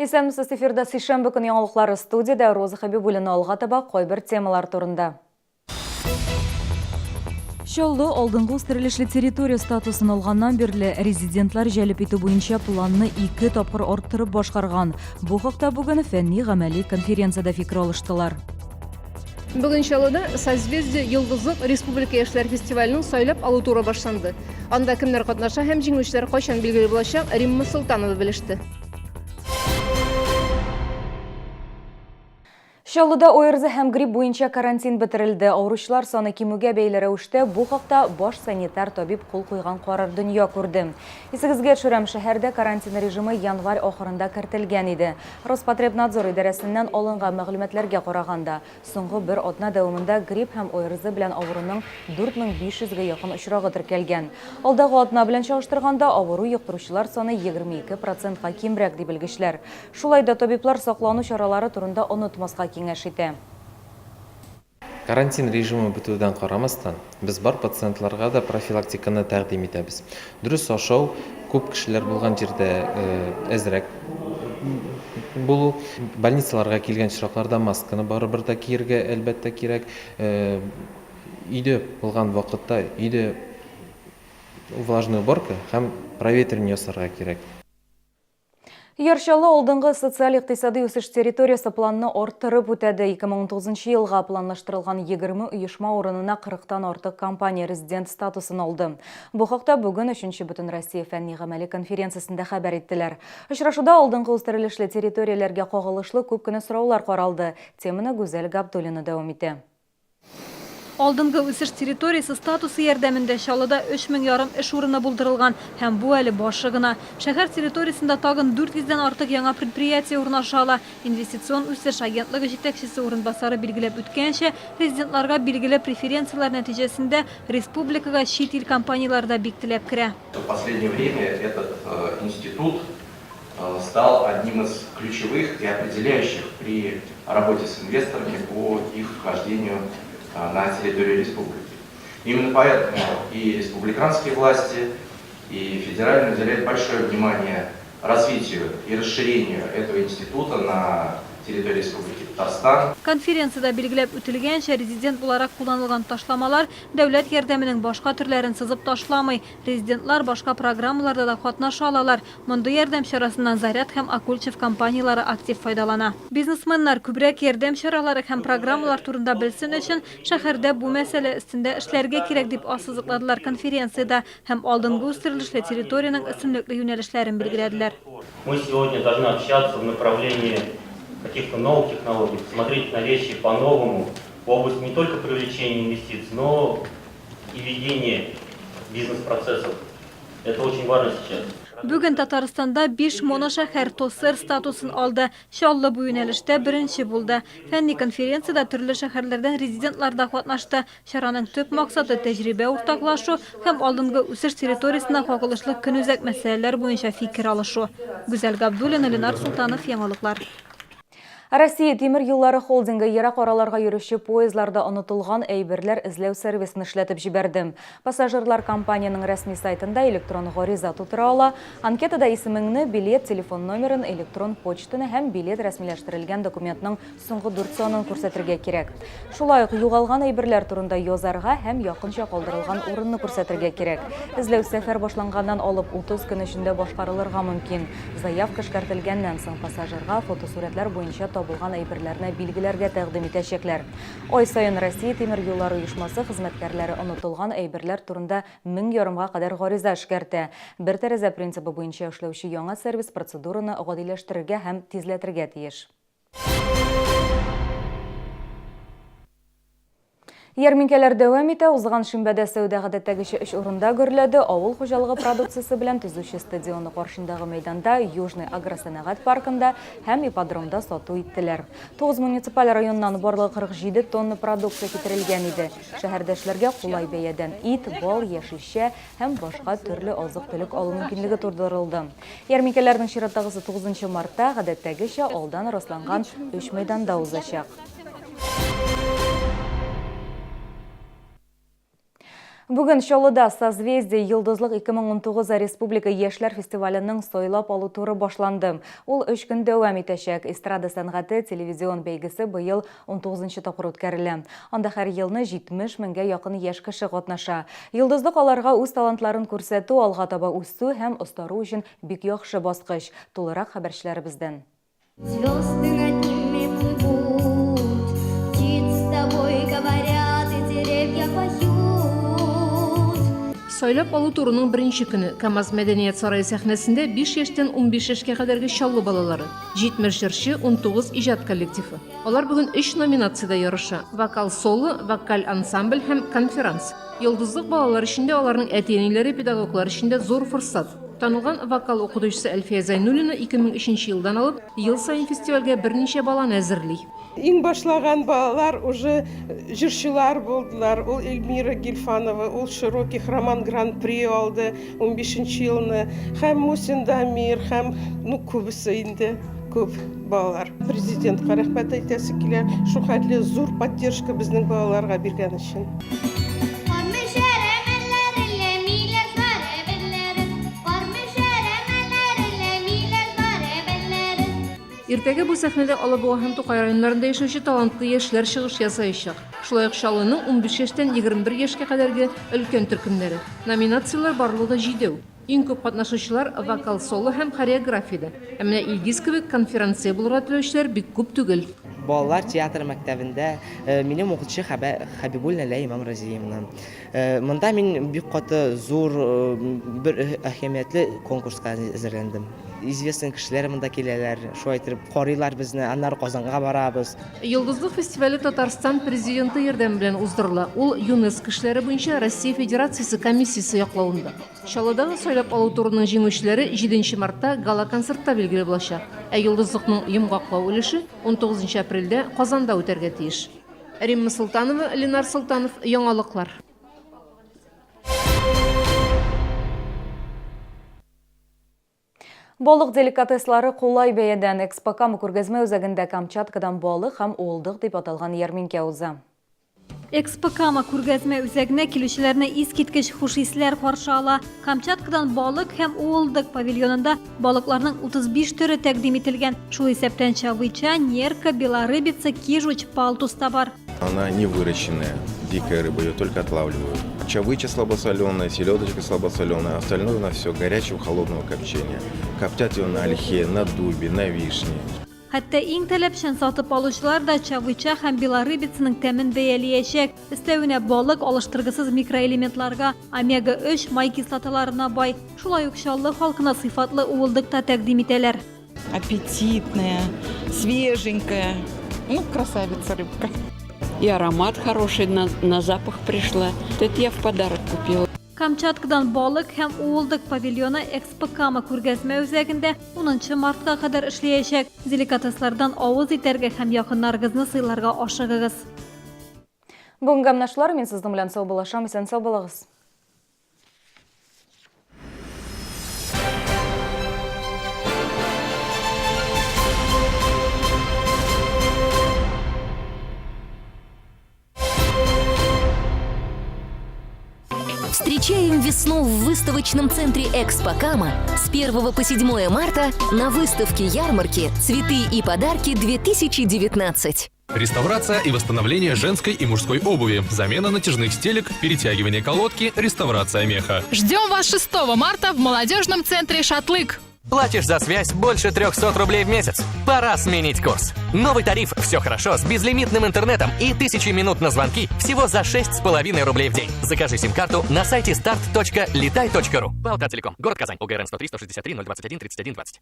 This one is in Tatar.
Исәнмесез, эфирда сейшәмбе көне яңалыклары студияда Роза Хабибуллина алга таба кайбер темалар турында. Шоллы алдынгы үстерелешле территория статусын алганнан бирле резидентлар җәлеп итү буенча планны 2 тапкыр арттырып башкарган. Бу хакта бүген фәнни-гамәли конференцияда фикер алыштылар. Бүгін Шалыда «Созвездие Йылдызлык» Республика яшьләр фестиваленең сайлап алу туры башланды. Анда кемнәр катнаша һәм җиңүчеләр кайчан билгеле булачак, Римма Султанова белеште. Шаллыда ОРЗ һәм грипп буенча карантин бетерелде. Авыручылар саны кимүгә бәйле рәвештә бу хакта баш санитар табиб кул куйган карар дөнья күрде. Исегезгә төшерәм, шәһәрдә карантин режимы январь ахырында кертелгән иде. Роспотребнадзор идарәсеннән алынган мәгълүматларга караганда, соңгы бер атна дәвамында грипп һәм ОРЗ белән авыруның 4500-гә якын очрагы теркәлгән. Алдагы атна белән чагыштырганда авыру йоктыручылар саны 22%-ка кимрәк дип белгечләр. Шулай да табиблар саклану чаралары турында онытмаска киңәш итә. Карантин режимы бетүдән карамастан, без бар пациентларга да профилактиканы тәкъдим итәбез. Дөрес ашау, күп кешеләр булган җирдә әзрәк булу, больницаларга килгән чиракларда масканы барыбер да киергә әлбәттә кирәк. Өйдә булган вакытта өйдә влажная уборка һәм проветривание ясарга кирәк. Яршалы алдынгы социаль-икътисади үсеш территориясы планны арттырып үтәде. 2019 елга планлаштырылган 20 оешма урынына 40-тан артык компания резидент статусын алды. Бу хакта бүген 3-нче Бөтен Россия фәнни-гамәли конференциясендә хәбәр иттеләр. Очрашуда алдынгы үстерелешле территорияләргә кагылышлы күп кенә сораулар каралды. Теманы Гүзәл Габдуллина дәвам итә. Алдынгы үсеш территориясы статусы ярдәмендә Шалыда 3500 эш урыны булдырылган һәм бу әле башы гына. Шәһәр территориясында тагын 400-дән артык яңа предприятие урнаша ала. Инвестицион үсеш агентлыгы җитәкчесе урынбасары билгеләп үткәнчә, резидентларга билгеле преференциялар нәтиҗәсендә республикага чит ил компаниялары да бик теләп керә. В последнее время этот институт стал одним из ключевых и определяющих при работе с инвесторами по их вхождению на территорию республики. Именно поэтому и республиканские власти, и федеральные уделяют большое внимание развитию и расширению этого института на территории республики Татарстан. Конференцияда билгеләп үтелгәнчә, резидент буларак кулланылган ташламалар дәүләт ярдәменең башка төрләрен сызып ташламый. Резидентлар башка программаларда да катнаша алалар. Мондый ярдәм чарасыннан Заряд һәм Акульчев компаниялары актив файдалана. Бизнесменнар күбрәк ярдәм чаралары һәм программалар турында белсен өчен шәһәрдә бу мәсьәлә өстендә эшләргә кирәк дип ассызыкладылар конференцияда һәм алдынгы үстерелешле территорияның өстенлекле юнәлешләрен билгеләделәр. Мы сегодня должны общаться в направлении каких-то новых технологий, смотреть на вещи по-новому в области не только привлечения инвестиций, но и ведения бизнес-процессов. Это очень важно сейчас. Бүген Татарстанда 5 моношәһәр ТОСР статусын алды. Шаллы бу юнәлештә беренче булды. Фәнни конференцияда төрле шәһәрләрдән резидентлар да катнашты. Чараның төп максаты тәҗрибә уртаклашу һәм алдынгы үсеш территориясына кагылышлы көнүзәк мәсьәләләр буенча фикер алышу. Гүзәл Габдуллина, Ленар Султанов, Яңалыклар. Россия тимир юллары холдинги ерак араларга йөрүче поездларда онытылган әйберләр эзләү сервисын эшләтеп җибәрде. Пассажирлар компаниянең рәсми сайтында электрон гариза тутыра ала. Анкетада исемеңне, билет, телефон номерын, электрон почтаны һәм билет рәсмиләштерелгән документның соңгы 4 санын күрсәтергә кирәк. Шулай ук югалган әйберләр турында язарга һәм якынча калдырылган урынны күрсәтергә кирәк. Эзләү сәфәр башланганнан алып 30 көн эчендә башкарылырга мөмкин. Заявка эшкәртелгәннән соң пассажирга фотосурәтләр буенча табылган әйберләрне билгеләргә тәкъдим итәчәкләр. Ай саен Россия тимир юллары оешмасы хезмәткәрләре онытылган әйберләр турында 1000 ярымга кадәр гариза эшкәртә. Бер тәрәзә принципы буенча эшләүче яңа сервис процедураны гадиләштерергә һәм тизләтергә тиеш. Ярминкәләр дәвам итә. Узган шимбәдә сәүдә гадәттәгечә 3 урында гөрләде. Авыл хуҗалыгы продукциясе белән төзүче стадионы каршындагы мәйданда, Южный агросәнәгать паркында һәм ипподромда сату иттеләр. 9 муниципаль районнан барлыгы 47 тонна продукция китерелгән иде. Шәһәрдәшләргә кулай бәядән ит, бал, яшелчә һәм башка төрле азык-төлек алу мөмкинлеге тудырылды. Ярминкәләрнең чираттагысы 9 мартта гадәттәгечә алдан расланган 3 мәйданда узачак. Бүгін Шолыда Созвездие Йылдызлық 2019 Республика Ешлер фестивалінің сойлап алу туры башланды. Ол 3 күн дәуам етешек. Эстрада сәнғаты телевизион бәйгісі бұйыл 19-ші тапыр өткәрілі. Анда һәр елны 70 меңгә якын яшь кеше катнаша. Йылдызлык аларга үз талантларын күрсәтү, алга таба үсү һәм остару өчен бик яхшы баскыч. Тулырак хәбәрчеләребездән. Звезды над ними плывут, птицы с тобой говорят, и деревья поют. Сойлап алу турының бірінші күні КамАЗ мәдәният сарайы сәхнәсендә 5 яшьтән 15 яшькә кадәрге чаллы балалары, 70 җырчы, 19 иҗат коллективы. Алар бүген 3 номинациядә ярыша: вокал-соло, вокаль-ансамбль һәм конферанс. Йылдызлык балалар өчен дә, аларның әти-әниләре, педагоглар өчен дә зур форсат. Танылган вокал укытучысы Әлфия Зайнуллина 2003 елдан алып, ел сайын фестивальгә берничә баланы әзерли. Иң башлаган балалар уже җырчылар булдылар. Ул Эльмира Гильфанова, ул Широких Роман Гран-при алды 15 елны. Һәм Мусин Дамир, һәм күбесе инде күп балалар. Президентка рәхмәт әйтәсе килә, шу хәтле зур поддержка безнең балаларга биргән өчен. Иртәгә бу сәхнәдә Алабуга һәм Тукай районнарында яшәүче талантлы яшьләр чыгыш ясаячак. Шулай ук Чаллының 15 яшьтән 21 яшькә кадәрге өлкән төркемнәре. Номинациялар барлыгы 7. Иң күп катнашучылар вокал-соло һәм хореографиядә. Ә менә Илгиз кебек конференция булырга теләүчеләр бик күп түгел. Балалар театр мәктәбендә минем укытучы Хәбибулла Имам Разиевна. Монда мин бик каты зур бер әһәмиятле конкурска әзерләндем. Известный кешеләр монда киләләр, шулай итеп карыйлар безне, аннары Казанга барабыз. Йылдызлык фестивале Татарстан президенты ярдәме белән уздырыла. Ул ЮНЕСКО эшләре буенча Россия Федерациясе комиссиясе яклавында. Чаллыдагы сойлап алу турының җиңүчеләре 7 мартта гала-концертта билгеле булачак. Ә йылдызлыкның йомгаклау өлеше 19 апрельдә Казанда үтәргә тиеш. Римма Султанова, Ленар Султанов, яңалыклар. Балык деликатеслары кулай бәядән Экспокама күргәзмә үзәгендә Камчаткадан балык һәм уылдык дип аталган ярминкә уза. Экспокама күргәзмә үзәгенә килүчеләрне искиткеч хуш исләр каршы ала. Камчаткадан балык һәм уылдык павильонында балыкларның 35 төре тәкъдим ителгән. Шул исәптән чавыча, нерка, белорыбица, кижуч, палтус та бар. Она не выращенная, дикая рыба, ее только отлавливают. Чавыча слабосоленая, селедочка слабосоленая, остальное у нас все горячего холодного копчения. Коптят ее на ольхе, на дубе, на вишне. Хәтта иң таләпчән сатып алучылар да чавыча һәм белорыбицаның тәмен бәяләячәк. Өстәвенә балык алыштыргысыз микроэлементларга, омега-3 май кислоталарына бай. Шулай ук Чаллы халкына сыйфатлы уылдык та тәкъдим итәләр. Аппетитная, свеженькая. Красавица рыбка. И аромат хороший, на запах пришла. Это я в подарок купила. Камчаткадан балык һәм уылдык павильоны Экспокама күргәзмә үзәгендә 10 мартка кадәр эшләячәк. Деликатеслардан авыз итәргә һәм якыннарыгызны сыйларга ашыгыгыз. Бүгенге гамнашлар, мин сезнең белән сау булашам, исән сау булыгыз. Встречаем весну в выставочном центре «Экспокама» с 1 по 7 марта на выставке ярмарки «Цветы и подарки 2019». Реставрация и восстановление женской и мужской обуви, замена натяжных стелек, перетягивание колодки, реставрация меха. Ждем вас 6 марта в молодежном центре «Шатлык». Платишь за связь больше 300 рублей в месяц. Пора сменить курс. Новый тариф «Все хорошо» с безлимитным интернетом и 1000 минут на звонки всего за 6,5 рублей в день. Закажи сим-карту на сайте start.leтай.ru. Балтателеком. Город Казань. УГРН 103 163 021 31 20.